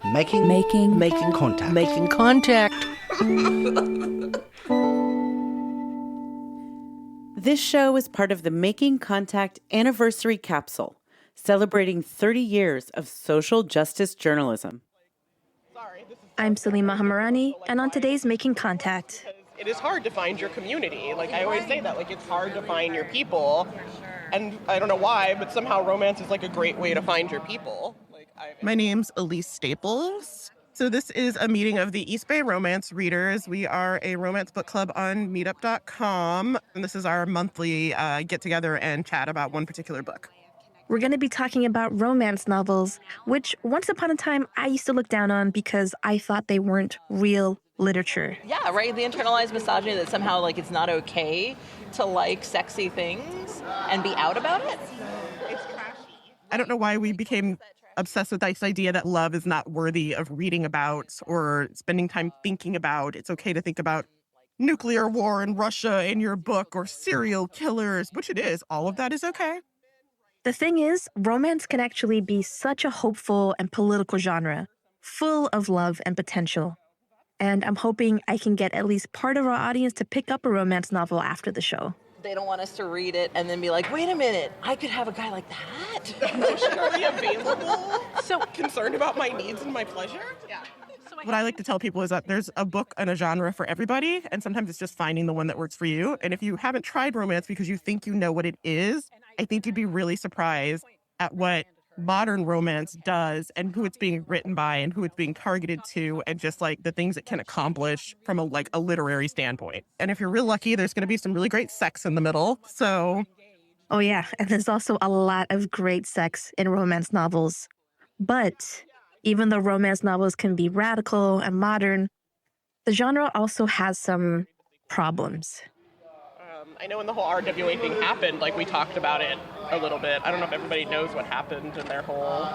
Making contact. Making contact. This show is part of the Making Contact Anniversary Capsule, celebrating 30 years of social justice journalism. I'm Salima Hamarani, and on today's Making Contact. It is hard to find your community. Like, I always say that, like, it's hard to find your people. And I don't know why, but somehow romance is, like, a great way to find your people. My name's Elise Staples. So this is a meeting of the East Bay Romance Readers. We are a romance book club on meetup.com. And this is our monthly get-together and chat about one particular book. We're going to be talking about romance novels, which once upon a time I used to look down on because I thought they weren't real literature. Yeah, right? The internalized misogyny that somehow, like, it's not okay to like sexy things and be out about it. It's trashy. I don't know why we became obsessed with this idea that love is not worthy of reading about or spending time thinking about. It's okay to think about nuclear war in Russia in your book or serial killers, which it is. All of that is okay. The thing is, romance can actually be such a hopeful and political genre, full of love and potential. And I'm hoping I can get at least part of our audience to pick up a romance novel after the show. They don't want us to read it and then be like, wait a minute, I could have a guy like that. Emotionally available. So concerned about my needs and my pleasure. Yeah. What I like to tell people is that there's a book and a genre for everybody, and sometimes it's just finding the one that works for you. And if you haven't tried romance because you think you know what it is, I think you'd be really surprised at what modern romance does and who it's being written by and who it's being targeted to and just like the things it can accomplish from a literary standpoint. And if you're real lucky, there's going to be some really great sex in the middle. So, oh yeah, and there's also a lot of great sex in romance novels. But even though romance novels can be radical and modern, the genre also has some problems. I know when the whole RWA thing happened, like, we talked about it a little bit. I don't know if everybody knows what happened in their whole...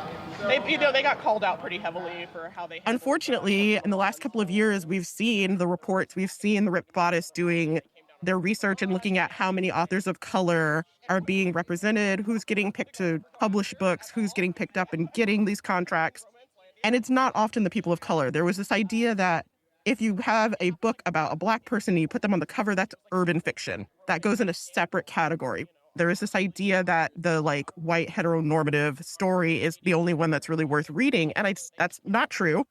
They got called out pretty heavily for how they... Unfortunately, in the last couple of years, we've seen the reports, we've seen the Ripped Bodice doing their research and looking at how many authors of color are being represented, who's getting picked to publish books, who's getting picked up and getting these contracts. And it's not often the people of color. There was this idea that if you have a book about a Black person and you put them on the cover, that's urban fiction. That goes in a separate category. There is this idea that the white heteronormative story is the only one that's really worth reading. And that's not true.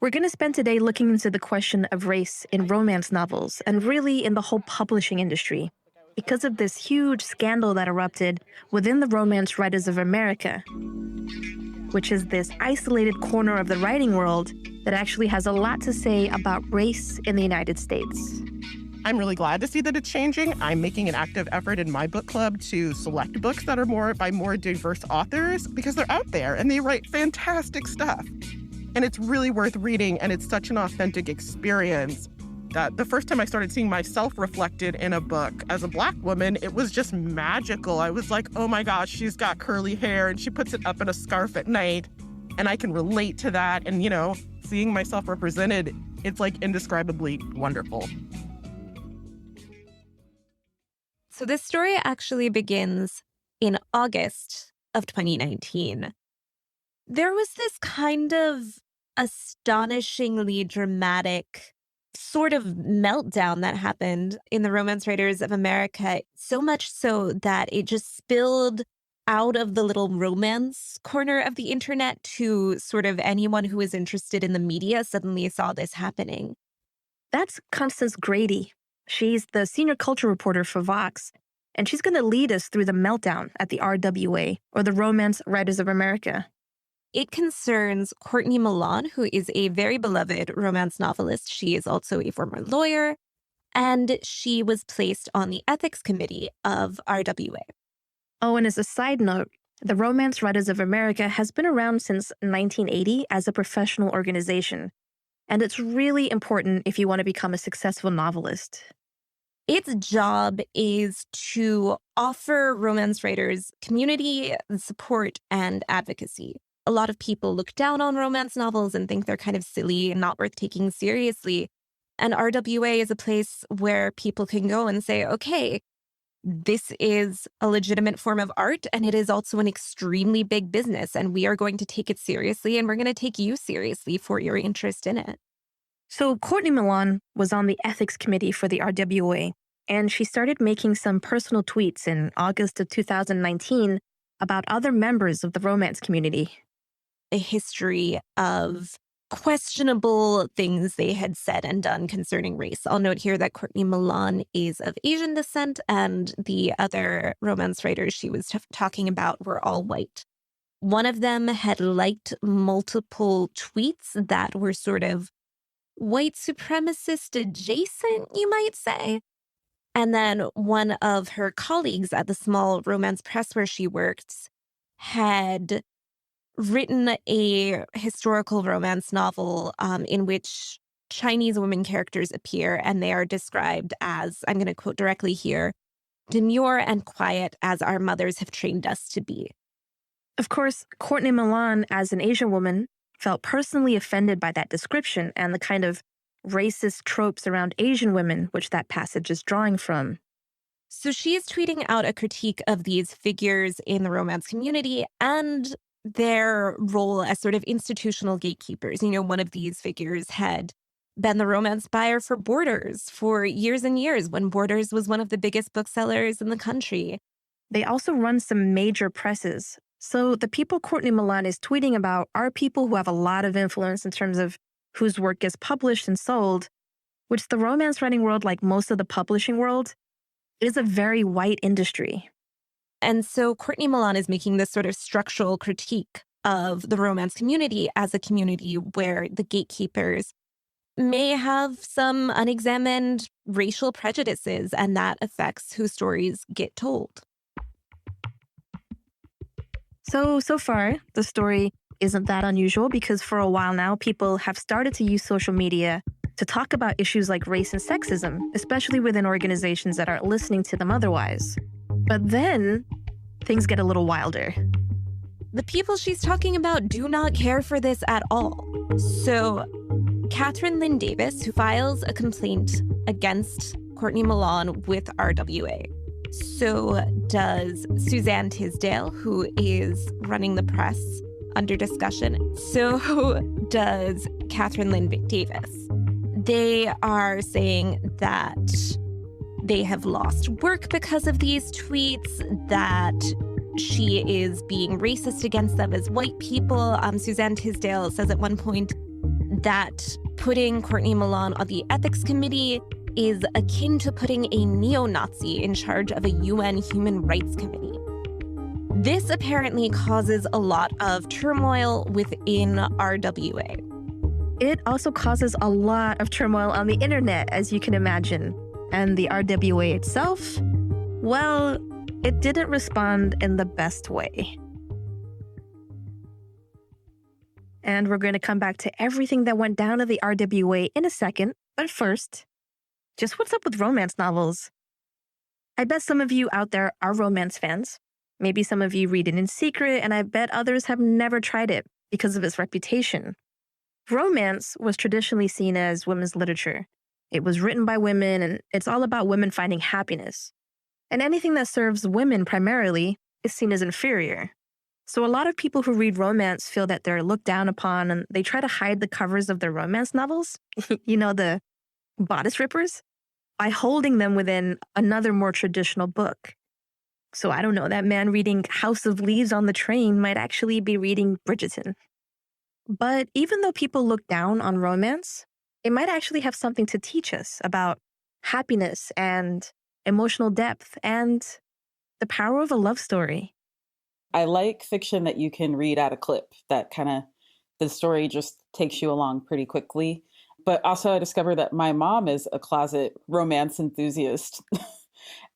We're going to spend today looking into the question of race in romance novels and really in the whole publishing industry because of this huge scandal that erupted within the Romance Writers of America, which is this isolated corner of the writing world that actually has a lot to say about race in the United States. I'm really glad to see that it's changing. I'm making an active effort in my book club to select books that are by more diverse authors because they're out there and they write fantastic stuff. And it's really worth reading, and it's such an authentic experience that the first time I started seeing myself reflected in a book as a Black woman, it was just magical. I was like, oh my gosh, she's got curly hair and she puts it up in a scarf at night. And I can relate to that. And, seeing myself represented, it's indescribably wonderful. So this story actually begins in August of 2019. There was this kind of astonishingly dramatic sort of meltdown that happened in the Romance Writers of America, so much so that it just spilled out of the little romance corner of the internet to sort of anyone who was interested in the media suddenly saw this happening. That's Constance Grady. She's the senior culture reporter for Vox, and she's going to lead us through the meltdown at the RWA, or the Romance Writers of America. It concerns Courtney Milan, who is a very beloved romance novelist. She is also a former lawyer, and she was placed on the ethics committee of RWA. Oh, and as a side note, the Romance Writers of America has been around since 1980 as a professional organization, and it's really important if you want to become a successful novelist. Its job is to offer romance writers community, support, and advocacy. A lot of people look down on romance novels and think they're kind of silly and not worth taking seriously. And RWA is a place where people can go and say, okay, this is a legitimate form of art, and it is also an extremely big business, and we are going to take it seriously, and we're going to take you seriously for your interest in it. So Courtney Milan was on the ethics committee for the RWA, and she started making some personal tweets in August of 2019 about other members of the romance community. A history of questionable things they had said and done concerning race. I'll note here that Courtney Milan is of Asian descent, and the other romance writers she was talking about were all white. One of them had liked multiple tweets that were sort of white supremacist adjacent, you might say. And then one of her colleagues at the small romance press where she worked had written a historical romance novel in which Chinese women characters appear, and they are described as, I'm going to quote directly here, demure and quiet as our mothers have trained us to be. Of course, Courtney Milan, as an Asian woman, felt personally offended by that description and the kind of racist tropes around Asian women, which that passage is drawing from. So she is tweeting out a critique of these figures in the romance community and their role as sort of institutional gatekeepers. You know, one of these figures had been the romance buyer for Borders for years and years when Borders was one of the biggest booksellers in the country. They also run some major presses. So the people Courtney Milan is tweeting about are people who have a lot of influence in terms of whose work gets published and sold, which the romance writing world, like most of the publishing world, is a very white industry. And so Courtney Milan is making this sort of structural critique of the romance community as a community where the gatekeepers may have some unexamined racial prejudices, and that affects whose stories get told. So far, the story isn't that unusual because for a while now, people have started to use social media to talk about issues like race and sexism, especially within organizations that aren't listening to them otherwise. But then things get a little wilder. The people she's talking about do not care for this at all. So Catherine Lynn Davis, who files a complaint against Courtney Milan with RWA. So does Suzanne Tisdale, who is running the press under discussion. So does Catherine Lynn Davis. They are saying that they have lost work because of these tweets, that she is being racist against them as white people. Suzanne Tisdale says at one point that putting Courtney Milan on the ethics committee is akin to putting a neo-Nazi in charge of a UN human rights committee. This apparently causes a lot of turmoil within RWA. It also causes a lot of turmoil on the internet, as you can imagine. And the RWA itself, well, it didn't respond in the best way. And we're going to come back to everything that went down at the RWA in a second. But first, just what's up with romance novels? I bet some of you out there are romance fans. Maybe some of you read it in secret, and I bet others have never tried it because of its reputation. Romance was traditionally seen as women's literature. It was written by women, and it's all about women finding happiness. And anything that serves women primarily is seen as inferior. So a lot of people who read romance feel that they're looked down upon, and they try to hide the covers of their romance novels, you know, the bodice rippers, by holding them within another more traditional book. So I don't know, that man reading House of Leaves on the train might actually be reading Bridgerton. But even though people look down on romance, it might actually have something to teach us about happiness and emotional depth and the power of a love story. I like fiction that you can read at a clip, that kind of, the story just takes you along pretty quickly. But also I discovered that my mom is a closet romance enthusiast.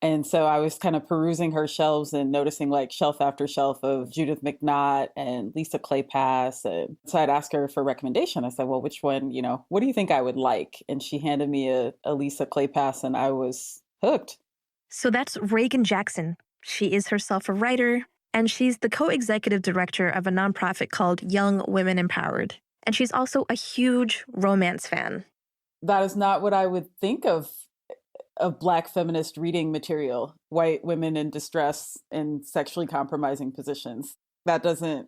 And so I was kind of perusing her shelves and noticing like shelf after shelf of Judith McNaught and Lisa Kleypas. And so I'd ask her for a recommendation. I said, well, which one, what do you think I would like? And she handed me a Lisa Kleypas, and I was hooked. So that's Reagan Jackson. She is herself a writer, and she's the co-executive director of a nonprofit called Young Women Empowered. And she's also a huge romance fan. That is not what I would think of of Black feminist reading material, white women in distress in sexually compromising positions. That doesn't,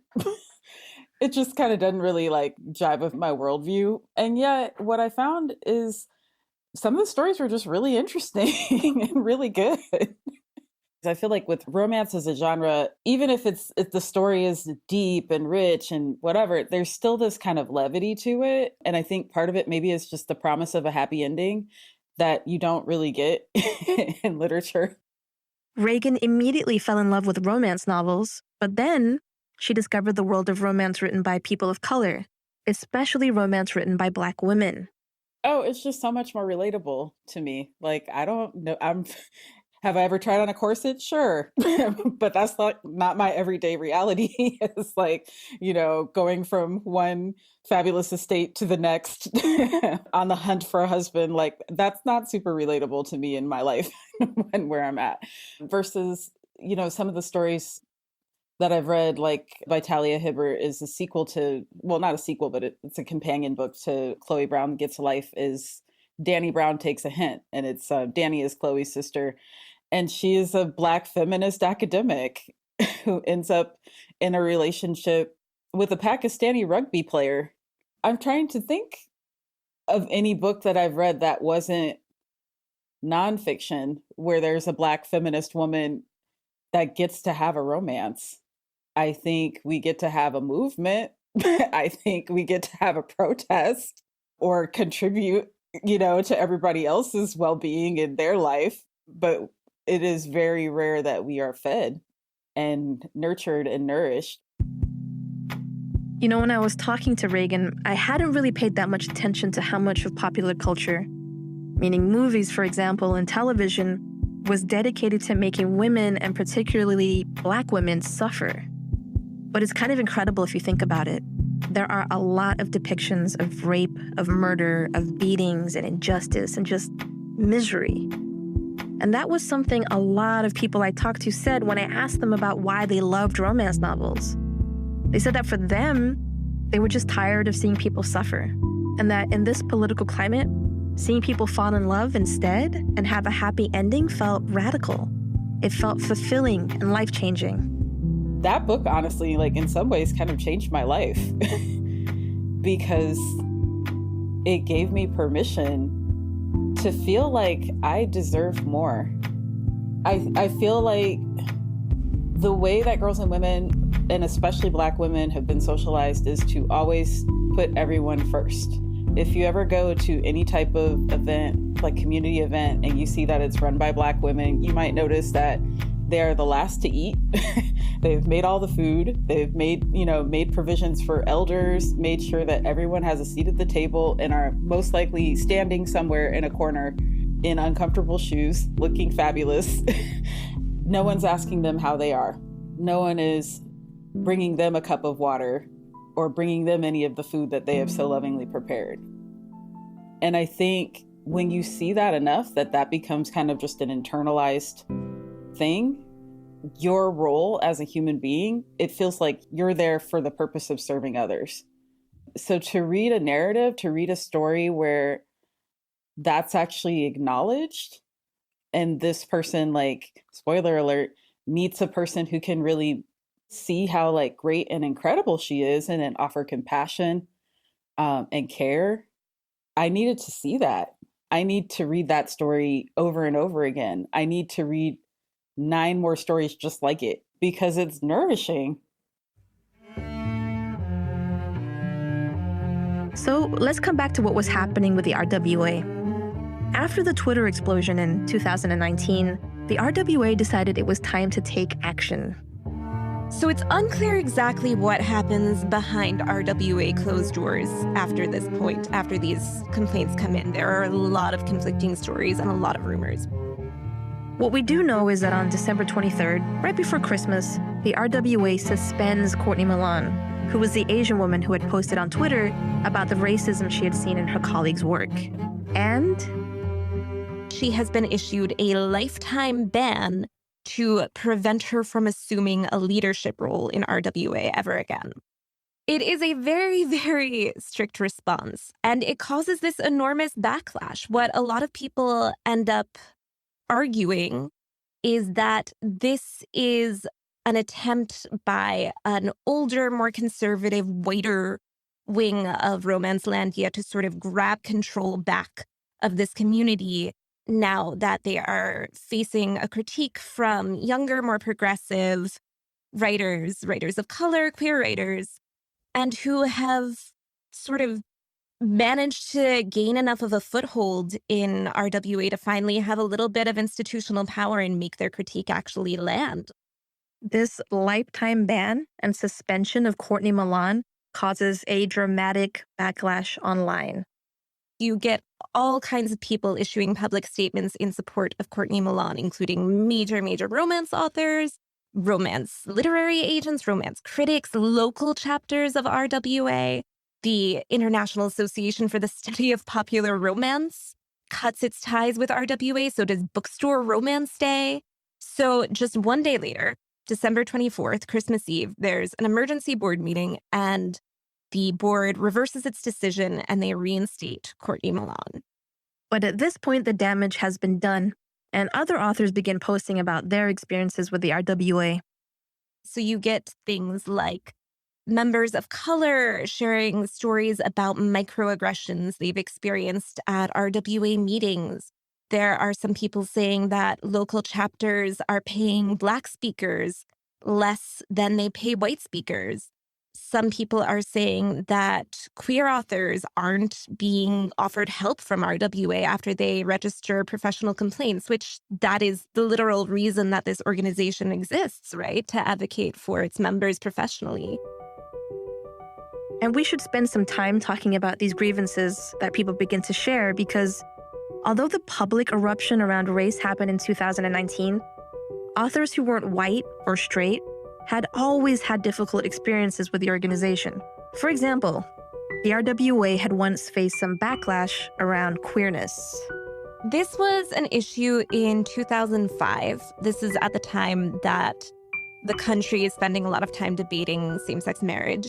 it just kind of doesn't really like jive with my worldview. And yet, what I found is some of the stories were just really interesting and really good. I feel like with romance as a genre, even if if the story is deep and rich and whatever, there's still this kind of levity to it. And I think part of it maybe is just the promise of a happy ending that you don't really get in literature. Reagan immediately fell in love with romance novels, but then she discovered the world of romance written by people of color, especially romance written by Black women. Oh, it's just so much more relatable to me. Like, I don't know. Have I ever tried on a corset? Sure. But that's not my everyday reality. It's like, going from one fabulous estate to the next on the hunt for a husband. Like, that's not super relatable to me in my life and where I'm at. Versus, some of the stories that I've read, like by Talia Hibbert, is a sequel to, well, not a sequel, but it's a companion book to Chloe Brown Gets a Life, is Dani Brown Takes a Hint. And it's Dani is Chloe's sister. And she is a Black feminist academic who ends up in a relationship with a Pakistani rugby player. I'm trying to think of any book that I've read that wasn't nonfiction where there's a Black feminist woman that gets to have a romance. I think we get to have a movement. I think we get to have a protest or contribute, to everybody else's well-being in their life. But it is very rare that we are fed and nurtured and nourished. When I was talking to Reagan, I hadn't really paid that much attention to how much of popular culture, meaning movies, for example, and television, was dedicated to making women, and particularly Black women, suffer. But it's kind of incredible if you think about it. There are a lot of depictions of rape, of murder, of beatings and injustice and just misery. And that was something a lot of people I talked to said when I asked them about why they loved romance novels. They said that for them, they were just tired of seeing people suffer. And that in this political climate, seeing people fall in love instead and have a happy ending felt radical. It felt fulfilling and life-changing. That book, honestly, like in some ways kind of changed my life because it gave me permission to feel like I deserve more. I feel like the way that girls and women, and especially Black women, have been socialized is to always put everyone first. If you ever go to any type of event, like community event, and you see that it's run by Black women, you might notice that they're the last to eat. They've made all the food. They've made provisions for elders, made sure that everyone has a seat at the table, and are most likely standing somewhere in a corner in uncomfortable shoes, looking fabulous. No one's asking them how they are. No one is bringing them a cup of water or bringing them any of the food that they have so lovingly prepared. And I think when you see that enough, that becomes kind of just an internalized thing, your role as a human being, it feels like you're there for the purpose of serving others. So to read a narrative, to read a story where that's actually acknowledged, and this person, like, spoiler alert, meets a person who can really see how like great and incredible she is, and then offer compassion and care. I needed to see that. I need to read that story over and over again. I need to read 9 more stories just like it because it's nourishing. So let's come back to what was happening with the RWA. After the Twitter explosion in 2019, the RWA decided it was time to take action. So it's unclear exactly what happens behind RWA closed doors after this point, after these complaints come in. There are a lot of conflicting stories and a lot of rumors. What we do know is that on December 23rd, right before Christmas, the RWA suspends Courtney Milan, who was the Asian woman who had posted on Twitter about the racism she had seen in her colleagues' work. And she has been issued a lifetime ban to prevent her from assuming a leadership role in RWA ever again. It is a very, very strict response, and it causes this enormous backlash. What a lot of people end up arguing is that this is an attempt by an older, more conservative, whiter wing of Romancelandia to sort of grab control back of this community now that they are facing a critique from younger, more progressive writers of color, queer writers, and who have sort of managed to gain enough of a foothold in RWA to finally have a little bit of institutional power and make their critique actually land. This lifetime ban and suspension of Courtney Milan causes a dramatic backlash online. You get all kinds of people issuing public statements in support of Courtney Milan, including major romance authors, romance literary agents, romance critics, local chapters of RWA. The International Association for the Study of Popular Romance cuts its ties with RWA, so does Bookstore Romance Day. So just one day later, December 24th, Christmas Eve, there's an emergency board meeting, and the board reverses its decision and they reinstate Courtney Milan. But at this point, the damage has been done, and other authors begin posting about their experiences with the RWA. So you get things like members of color sharing stories about microaggressions they've experienced at RWA meetings. There are some people saying that local chapters are paying Black speakers less than they pay white speakers. Some people are saying that queer authors aren't being offered help from RWA after they register professional complaints, which that is the literal reason that this organization exists, right? To advocate for its members professionally. And we should spend some time talking about these grievances that people begin to share, because although the public eruption around race happened in 2019, authors who weren't white or straight had always had difficult experiences with the organization. For example, the RWA had once faced some backlash around queerness. This was an issue in 2005. This is at the time that the country is spending a lot of time debating same-sex marriage.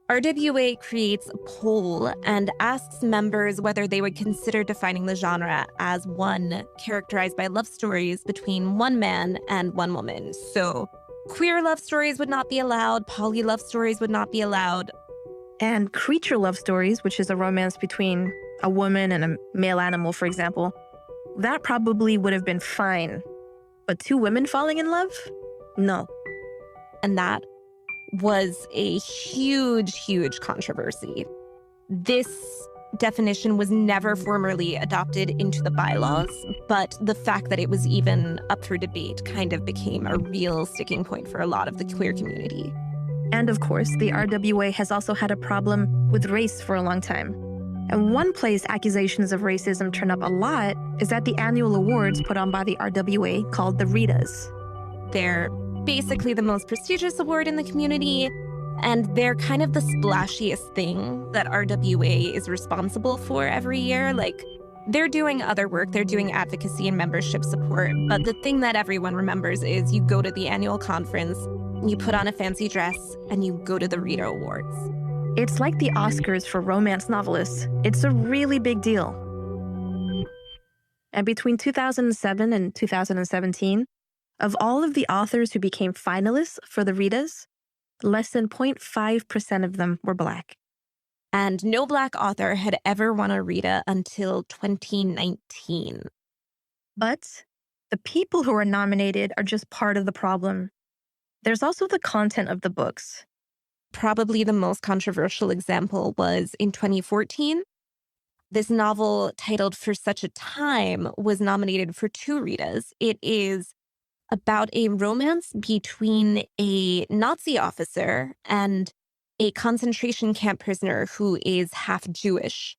RWA creates a poll and asks members whether they would consider defining the genre as one characterized by love stories between one man and one woman. So queer love stories would not be allowed, poly love stories would not be allowed. And creature love stories, which is a romance between a woman and a male animal, for example, that probably would have been fine. But two women falling in love? No. And that was a huge controversy. This definition was never formally adopted into the bylaws, but the fact that it was even up for debate kind of became a real sticking point for a lot of the queer community. And of course, the RWA has also had a problem with race for a long time. And one place accusations of racism turn up a lot is at the annual awards put on by the RWA called the Ritas. They're basically the most prestigious award in the community, and they're kind of the splashiest thing that RWA is responsible for every year. Like, they're doing other work, they're doing advocacy and membership support, but the thing that everyone remembers is you go to the annual conference, you put on a fancy dress, and you go to the Rita Awards. It's like the Oscars for romance novelists. It's a really big deal. And between 2007 and 2017, of all of the authors who became finalists for the Ritas, less than 0.5% of them were Black. And no Black author had ever won a Rita until 2019. But the people who are nominated are just part of the problem. There's also the content of the books. Probably the most controversial example was in 2014. This novel titled For Such a Time was nominated for 2 Ritas. It is about a romance between a Nazi officer and a concentration camp prisoner who is half Jewish.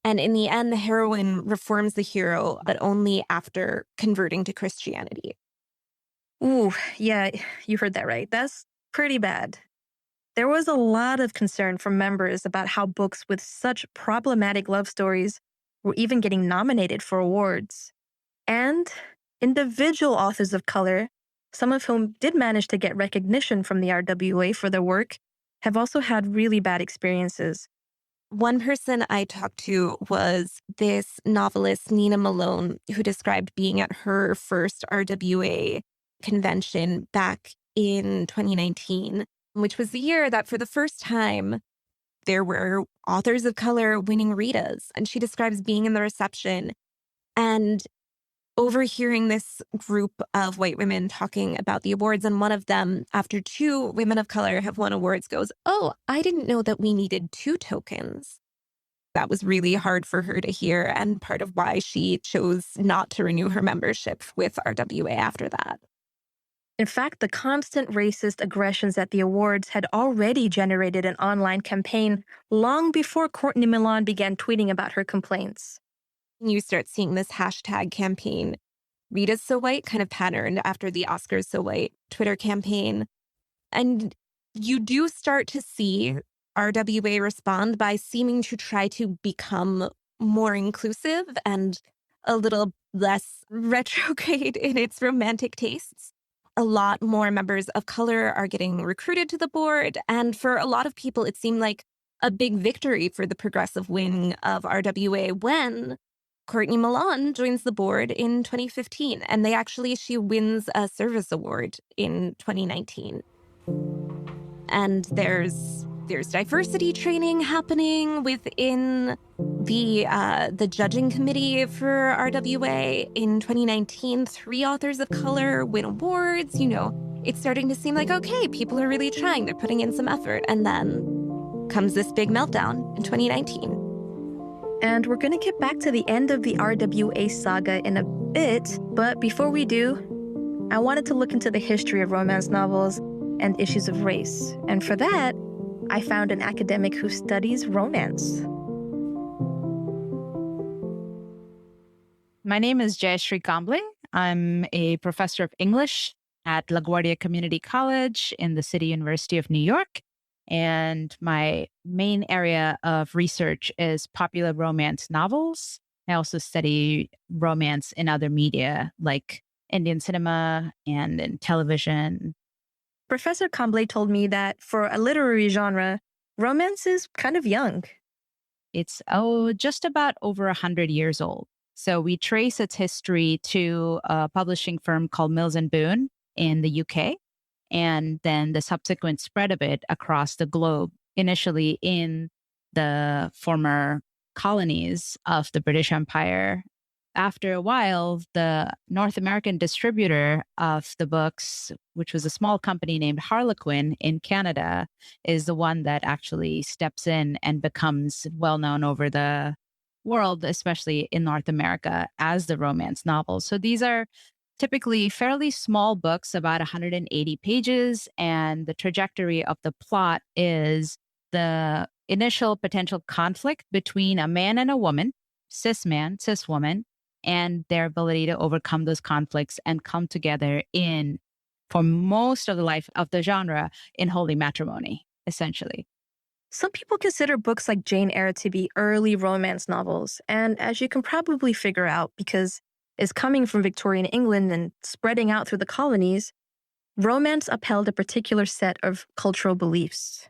And in the end, the heroine reforms the hero, but only after converting to Christianity. Ooh, yeah, you heard that right. That's pretty bad. There was a lot of concern from members about how books with such problematic love stories were even getting nominated for awards. And individual authors of color, some of whom did manage to get recognition from the RWA for their work, have also had really bad experiences. One person I talked to was this novelist, Nina Malone, who described being at her first RWA convention back in 2019, which was the year that for the first time there were authors of color winning Ritas. And she describes being in the reception and overhearing this group of white women talking about the awards. And one of them, after two women of color have won awards, goes, "Oh, I didn't know that we needed two tokens." That was really hard for her to hear, and part of why she chose not to renew her membership with RWA after that. In fact, the constant racist aggressions at the awards had already generated an online campaign long before Courtney Milan began tweeting about her complaints. You start seeing this hashtag campaign, Rita's So White, kind of patterned after the Oscars So White Twitter campaign. And you do start to see RWA respond by seeming to try to become more inclusive and a little less retrograde in its romantic tastes. A lot more members of color are getting recruited to the board. And for a lot of people, it seemed like a big victory for the progressive wing of RWA when Courtney Milan joins the board in 2015. And she wins a service award in 2019. And there's diversity training happening within the judging committee for RWA. In 2019, 3 authors of color win awards. It's starting to seem like, okay, people are really trying. They're putting in some effort. And then comes this big meltdown in 2019. And we're going to get back to the end of the RWA saga in a bit. But before we do, I wanted to look into the history of romance novels and issues of race. And for that, I found an academic who studies romance. My name is Jayashree Kamble. I'm a professor of English at LaGuardia Community College in the City University of New York. And my main area of research is popular romance novels. I also study romance in other media like Indian cinema and in television. Professor Kamble told me that for a literary genre, romance is kind of young. It's just about over 100 years old. So we trace its history to a publishing firm called Mills and Boon in the UK, and then the subsequent spread of it across the globe, initially in the former colonies of the British Empire. After a while, the North American distributor of the books, which was a small company named Harlequin in Canada, is the one that actually steps in and becomes well-known over the world, especially in North America, as the romance novel. So these are typically fairly small books, about 180 pages, and the trajectory of the plot is the initial potential conflict between a man and a woman, cis man, cis woman, and their ability to overcome those conflicts and come together for most of the life of the genre, in holy matrimony, essentially. Some people consider books like Jane Eyre to be early romance novels, and as you can probably figure out, because it's coming from Victorian England and spreading out through the colonies, romance upheld a particular set of cultural beliefs.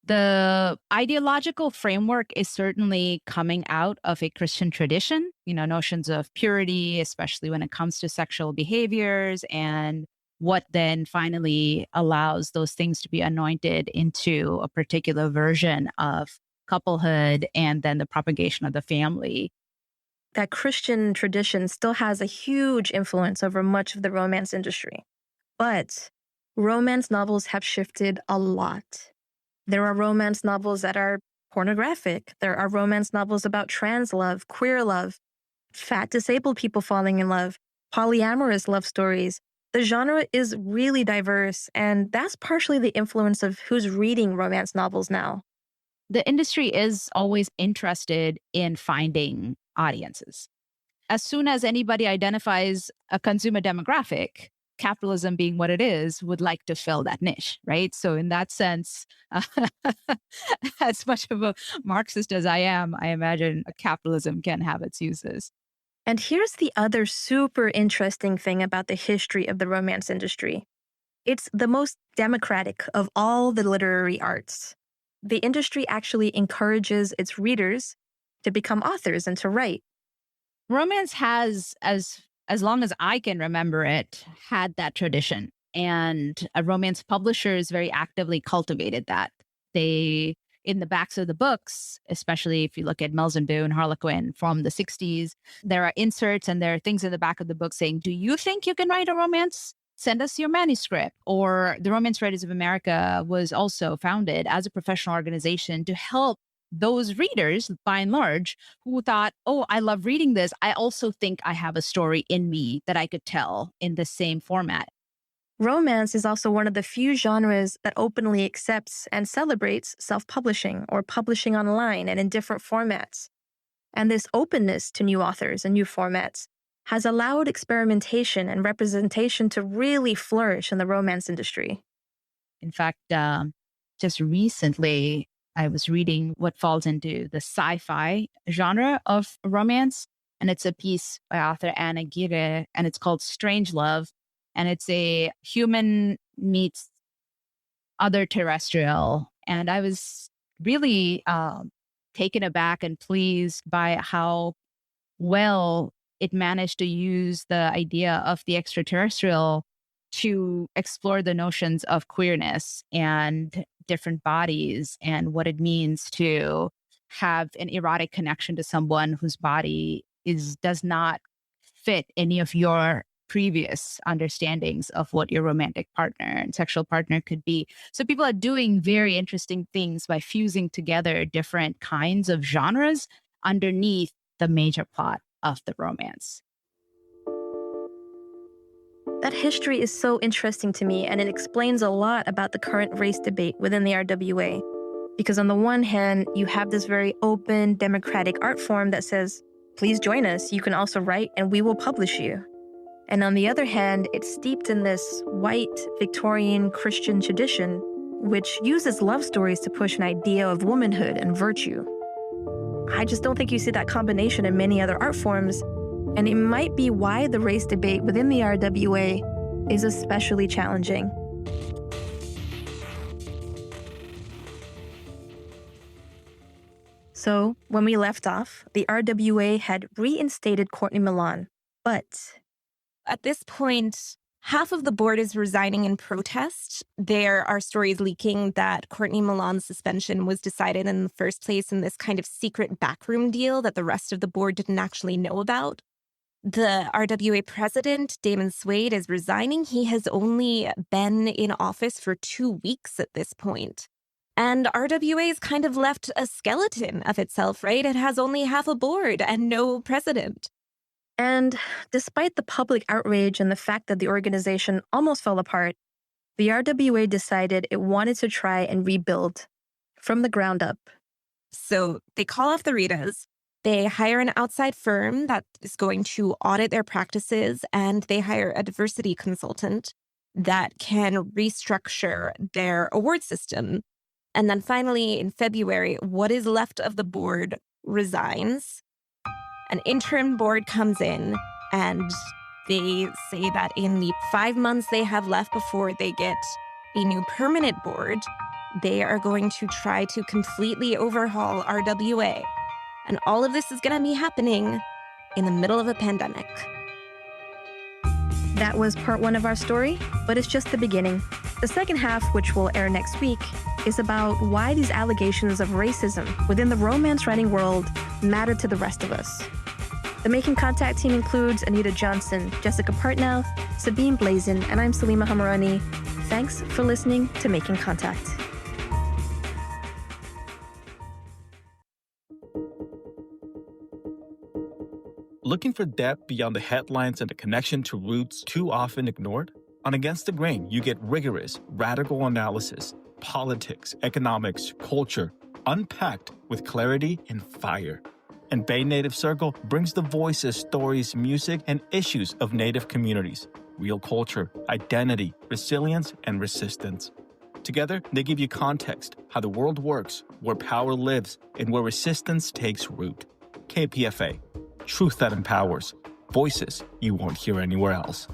The ideological framework is certainly coming out of a Christian tradition, notions of purity, especially when it comes to sexual behaviors, and what then finally allows those things to be anointed into a particular version of couplehood and then the propagation of the family. That Christian tradition still has a huge influence over much of the romance industry. But romance novels have shifted a lot. There are romance novels that are pornographic. There are romance novels about trans love, queer love, fat disabled people falling in love, polyamorous love stories. The genre is really diverse, and that's partially the influence of who's reading romance novels now. The industry is always interested in finding audiences. As soon as anybody identifies a consumer demographic, capitalism being what it is, would like to fill that niche, right? So in that sense, as much of a Marxist as I am, I imagine capitalism can have its uses. And here's the other super interesting thing about the history of the romance industry. It's the most democratic of all the literary arts. the industry actually encourages its readers to become authors and to write. Romance has, as long as I can remember it, had that tradition. And romance publishers very actively cultivated that. They, in the backs of the books, especially if you look at Mills and Boon, Harlequin from the 60s, there are inserts and there are things in the back of the book saying, do you think you can write a romance? Send us your manuscript. Or the Romance Writers of America was also founded as a professional organization to help those readers, by and large, who thought, oh, I love reading this. I also think I have a story in me that I could tell in the same format. Romance is also one of the few genres that openly accepts and celebrates self-publishing or publishing online and in different formats. And this openness to new authors and new formats has allowed experimentation and representation to really flourish in the romance industry. In fact, just recently, I was reading what falls into the sci-fi genre of romance, and it's a piece by author Anna Gire, and it's called Strangelove. And it's a human meets other terrestrial. And I was really taken aback and pleased by how well it managed to use the idea of the extraterrestrial to explore the notions of queerness and different bodies and what it means to have an erotic connection to someone whose body does not fit any of your previous understandings of what your romantic partner and sexual partner could be. So people are doing very interesting things by fusing together different kinds of genres underneath the major plot of the romance. That history is so interesting to me, and it explains a lot about the current race debate within the RWA. Because on the one hand, you have this very open, democratic art form that says, please join us, you can also write and we will publish you. And on the other hand, it's steeped in this white, Victorian Christian tradition, which uses love stories to push an idea of womanhood and virtue. I just don't think you see that combination in many other art forms, and it might be why the race debate within the RWA is especially challenging. So, when we left off, the RWA had reinstated Courtney Milan, but at this point, half of the board is resigning in protest. There are stories leaking that Courtney Milan's suspension was decided in the first place in this kind of secret backroom deal that the rest of the board didn't actually know about. The RWA president, Damon Swade, is resigning. He has only been in office for 2 weeks at this point. And RWA has kind of left a skeleton of itself, right? It has only half a board and no president. And despite the public outrage and the fact that the organization almost fell apart, the RWA decided it wanted to try and rebuild from the ground up. So they call off the Ritas, they hire an outside firm that is going to audit their practices, and they hire a diversity consultant that can restructure their award system. And then finally, in February, what is left of the board resigns. An interim board comes in, and they say that in the 5 months they have left before they get a new permanent board, they are going to try to completely overhaul RWA. And all of this is going to be happening in the middle of a pandemic. That was part one of our story, but it's just the beginning. The second half, which will air next week, is about why these allegations of racism within the romance writing world matter to the rest of us. The Making Contact team includes Anita Johnson, Jessica Partnow, Sabine Blazin, and I'm Salima Hamarani. Thanks for listening to Making Contact. Looking for depth beyond the headlines and the connection to roots too often ignored? On Against the Grain, you get rigorous, radical analysis, politics, economics, culture, unpacked with clarity and fire. And Bay Native Circle brings the voices, stories, music, and issues of Native communities, real culture, identity, resilience, and resistance. Together, they give you context, how the world works, where power lives, and where resistance takes root. KPFA, truth that empowers, voices you won't hear anywhere else.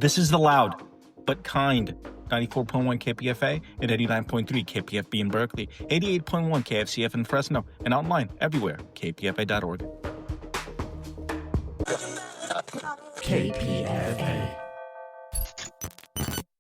This is the loud, but kind 94.1 KPFA and 89.3 KPFB in Berkeley, 88.1 KFCF in Fresno, and online everywhere, kpfa.org. KPFA.